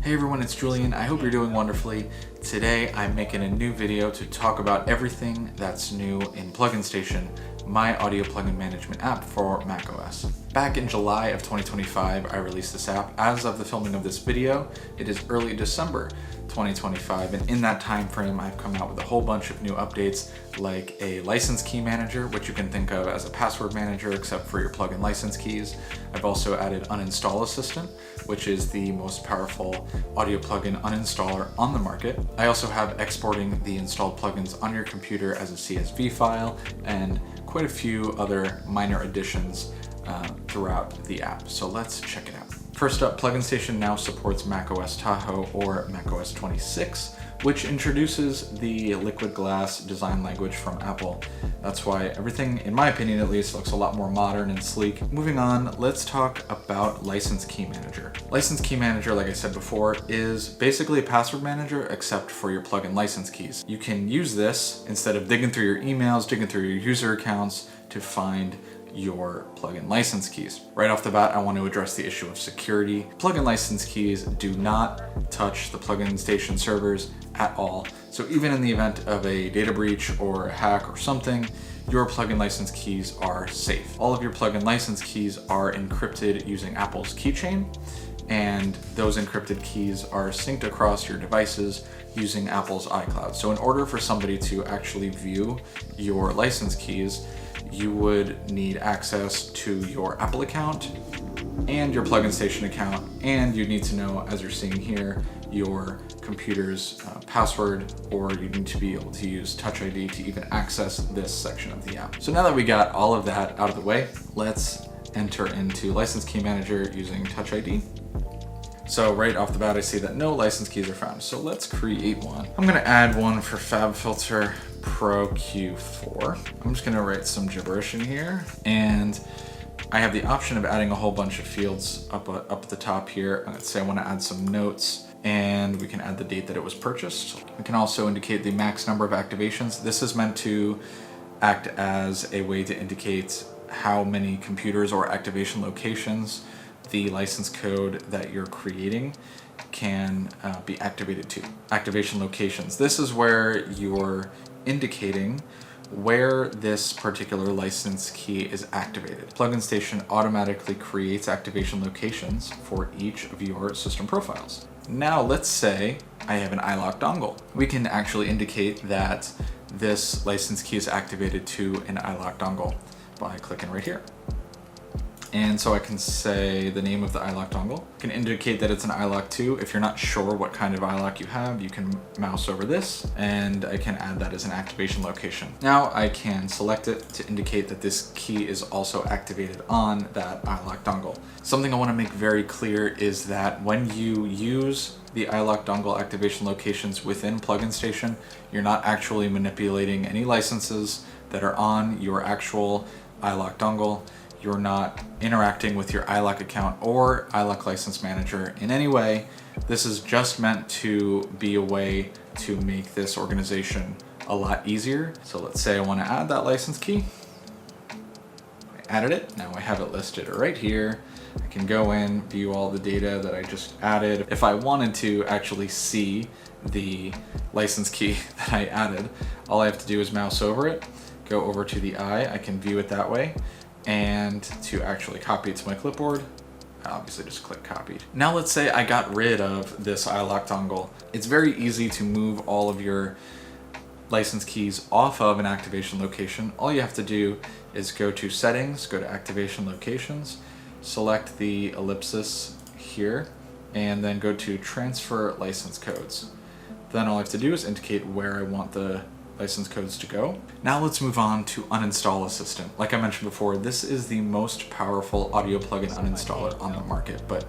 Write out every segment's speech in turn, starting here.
Hey everyone, it's Julian. I hope you're doing wonderfully. Today I'm making a new video to talk about everything that's new in Plugin Station, my audio plugin management app for macOS. Back in July of 2025, I released this app. As of the filming of this video, it is early December 2025, and in that time frame, I've come out with a whole bunch of new updates, like a license key manager, which you can think of as a password manager, except for your plugin license keys. I've also added Uninstall Assistant, which is the most powerful audio plugin uninstaller on the market. I also have exporting the installed plugins on your computer as a CSV file, and quite a few other minor additions throughout the app. So let's check it out. First up, Plugin Station now supports macOS Tahoe or macOS 26, which introduces the liquid glass design language from Apple. That's why everything, in my opinion at least, looks a lot more modern and sleek. Moving on, let's talk about License Key Manager. License Key Manager, like I said before, is basically a password manager except for your plugin license keys. You can use this instead of digging through your emails, digging through your user accounts to find your plugin license keys. Right off the bat, I want to address the issue of security. Plugin license keys do not touch the Plugin Station servers at all. So even in the event of a data breach or a hack or something, your plugin license keys are safe. All of your plugin license keys are encrypted using Apple's keychain, and those encrypted keys are synced across your devices using Apple's iCloud. So in order for somebody to actually view your license keys, you would need access to your Apple account and your Plugin Station account, and you need to know, as you're seeing here, your computer's password, or you need to be able to use Touch ID to even access this section of the app. So now that we got all of that out of the way, let's enter into License Key Manager using Touch ID. So right off the bat, I see that no license keys are found. So let's create one. I'm gonna add one for FabFilter Pro Q4. I'm just gonna write some gibberish in here, and I have the option of adding a whole bunch of fields up at the top here. Let's say I wanna add some notes, and we can add the date that it was purchased. We can also indicate the max number of activations. This is meant to act as a way to indicate how many computers or activation locations the license code that you're creating can be activated to. Activation locations. This is where you're indicating where this particular license key is activated. Plugin Station automatically creates activation locations for each of your system profiles. Now let's say I have an iLock dongle. We can actually indicate that this license key is activated to an iLock dongle by clicking right here. And so I can say the name of the iLock dongle. I can indicate that it's an iLock 2. If you're not sure what kind of iLock you have, you can mouse over this, and I can add that as an activation location. Now I can select it to indicate that this key is also activated on that iLock dongle. Something I want to make very clear is that when you use the iLock dongle activation locations within Plugin Station, you're not actually manipulating any licenses that are on your actual iLock dongle. You're not interacting with your iLock account or iLock license manager in any way. This is just meant to be a way to make this organization a lot easier. So let's say I want to add that license key. I added it. Now I have it listed right here. I can go in, view all the data that I just added. If I wanted to actually see the license key that I added, all I have to do is mouse over it, go over to the I can view it that way. And to actually copy it to my clipboard, I obviously just click copied. Now let's say I got rid of this iLock dongle. It's very easy to move all of your license keys off of an activation location. All you have to do is go to Settings, go to Activation Locations, select the ellipsis here, and then go to Transfer License Codes. Then all I have to do is indicate where I want the license codes to go. Now let's move on to Uninstall Assistant. Like I mentioned before, this is the most powerful audio plugin uninstaller on the market. But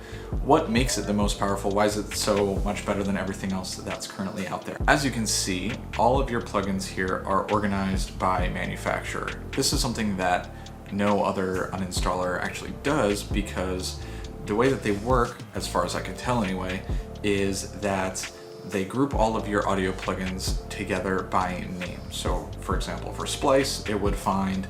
what makes it the most powerful? Why is it so much better than everything else that's currently out there? As you can see, all of your plugins here are organized by manufacturer. This is something that no other uninstaller actually does, because the way that they work, as far as I can tell anyway, is that they group all of your audio plugins together by name. So for example, for Splice, it would find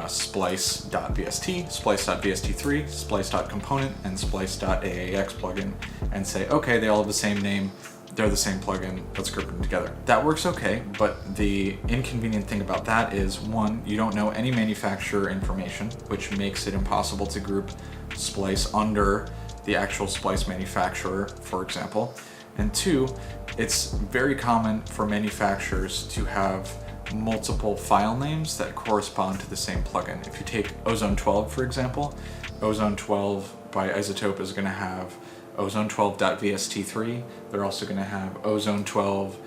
splice.vst, splice.vst3, splice.component, and splice.aax plugin, and say, okay, they all have the same name, they're the same plugin, let's group them together. That works okay, but the inconvenient thing about that is, one, you don't know any manufacturer information, which makes it impossible to group Splice under the actual Splice manufacturer, for example. And two, it's very common for manufacturers to have multiple file names that correspond to the same plugin. If you take Ozone 12, for example, Ozone 12 by Isotope is going to have Ozone 12.vst3. They're also going to have Ozone 12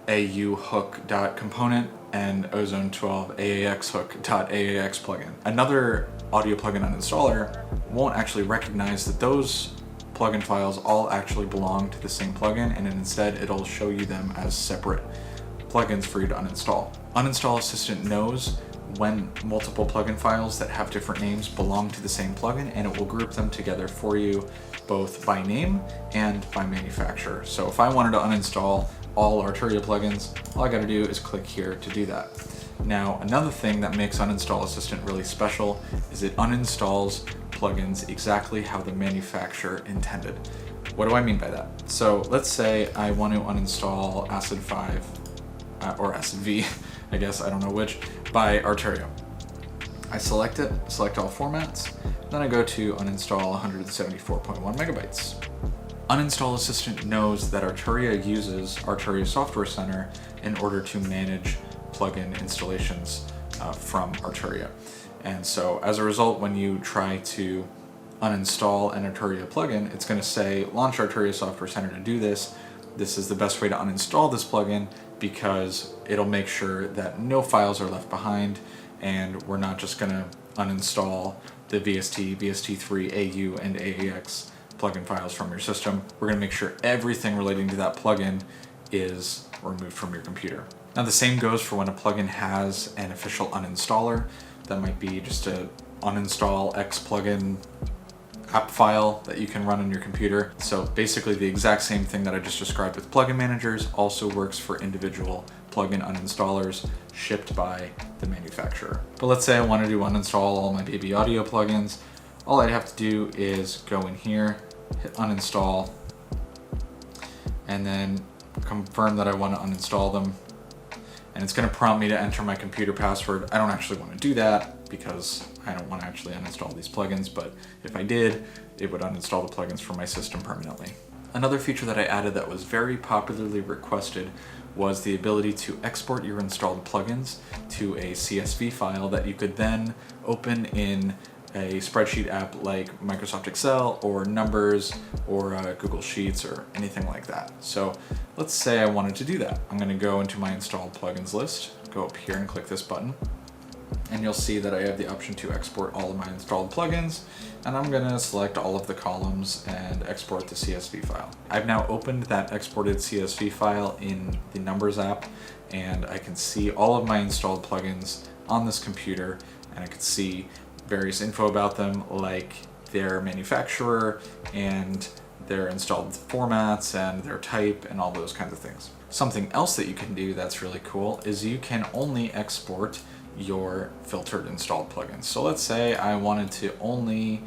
AU hook.component and Ozone 12 AAX hook.AAX plugin. Another audio plugin uninstaller won't actually recognize that those plugin files all actually belong to the same plugin, and instead it'll show you them as separate plugins for you to uninstall. Uninstall Assistant knows when multiple plugin files that have different names belong to the same plugin, and it will group them together for you both by name and by manufacturer. So if I wanted to uninstall all Arturia plugins, all I gotta do is click here to do that. Now, another thing that makes Uninstall Assistant really special is it uninstalls plugins exactly how the manufacturer intended. What do I mean by that? So let's say I want to uninstall Acid 5, or Acid V, I guess, I don't know which, by Arturia. I select it, select all formats, then I go to uninstall 174.1 megabytes. Uninstall Assistant knows that Arturia uses Arturia Software Center in order to manage plugin installations from Arturia. And so as a result, when you try to uninstall an Arturia plugin, it's going to say, launch Arturia Software Center to do this. This is the best way to uninstall this plugin because it'll make sure that no files are left behind, and we're not just going to uninstall the VST, VST3, AU, and AAX plugin files from your system. We're going to make sure everything relating to that plugin is removed from your computer. Now the same goes for when a plugin has an official uninstaller. That might be just a uninstall X plugin app file that you can run on your computer. So basically the exact same thing that I just described with plugin managers also works for individual plugin uninstallers shipped by the manufacturer. But let's say I wanted to uninstall all my baby audio plugins. All I have to do is go in here, hit uninstall, and then confirm that I want to uninstall them. And it's going to prompt me to enter my computer password. I don't actually want to do that because I don't want to actually uninstall these plugins, but if I did, it would uninstall the plugins from my system permanently. Another feature that I added that was very popularly requested was the ability to export your installed plugins to a CSV file that you could then open in a spreadsheet app like Microsoft Excel or Numbers or Google Sheets or anything like that. So let's say I wanted to do that. I'm going to go into my installed plugins list, go up here and click this button, and you'll see that I have the option to export all of my installed plugins, and I'm going to select all of the columns and export the CSV file. I've now opened that exported CSV file in the Numbers app, and I can see all of my installed plugins on this computer, and I can see various info about them, like their manufacturer and their installed formats and their type and all those kinds of things. Something else that you can do that's really cool is you can only export your filtered installed plugins. So let's say I wanted to only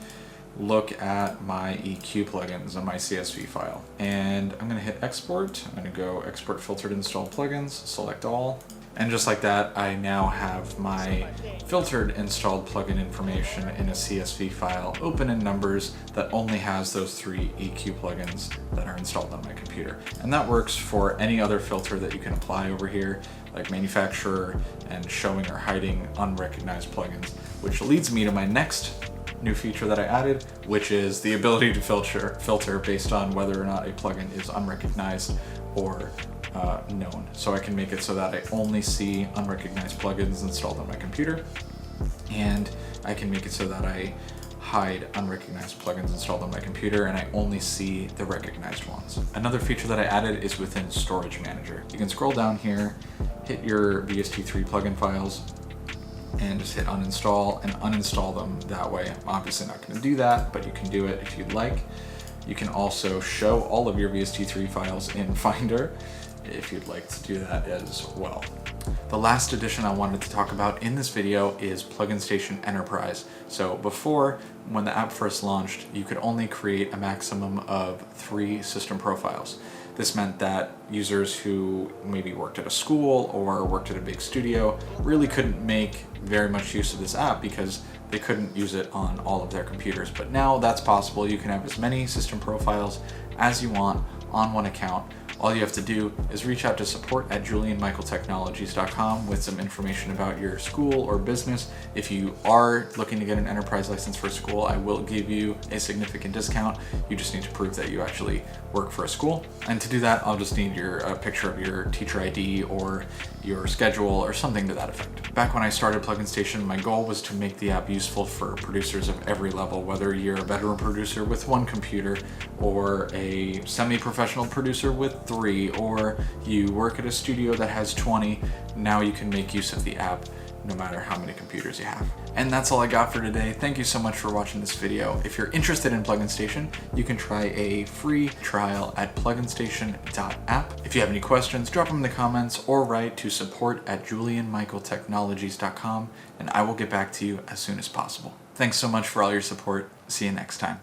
look at my EQ plugins on my CSV file, and I'm going to hit export. I'm going to go export filtered installed plugins, select all. And just like that, I now have my filtered installed plugin information in a CSV file open in Numbers that only has those 3 EQ plugins that are installed on my computer. And that works for any other filter that you can apply over here, like manufacturer and showing or hiding unrecognized plugins, which leads me to my next new feature that I added, which is the ability to filter based on whether or not a plugin is unrecognized or known. So I can make it so that I only see unrecognized plugins installed on my computer, and I can make it so that I hide unrecognized plugins installed on my computer and I only see the recognized ones. Another feature that I added is within Storage Manager. You can scroll down here, hit your VST3 plugin files, and just hit uninstall and uninstall them that way. I'm obviously not going to do that, but you can do it if you'd like. You can also show all of your VST3 files in Finder if you'd like to do that as well. The last addition I wanted to talk about in this video is Plugin Station Enterprise. So before, when the app first launched, you could only create a maximum of 3 system profiles. This meant that users who maybe worked at a school or worked at a big studio really couldn't make very much use of this app because they couldn't use it on all of their computers. But now that's possible. You can have as many system profiles as you want on one account. All you have to do is reach out to support@julianmichaeltechnologies.com with some information about your school or business. If you are looking to get an enterprise license for a school, I will give you a significant discount. You just need to prove that you actually work for a school. And to do that, I'll just need a picture of your teacher ID or your schedule or something to that effect. Back when I started Plugin Station, my goal was to make the app useful for producers of every level, whether you're a veteran producer with 1 computer or a semi-professional producer with 3, or you work at a studio that has 20. Now you can make use of the app no matter how many computers you have. And that's all I got for today. Thank you so much for watching this video. If you're interested in Plugin Station, you can try a free trial at pluginstation.app. If you have any questions, drop them in the comments or write to support@julianmichaeltechnologies.com and I will get back to you as soon as possible. Thanks so much for all your support. See you next time.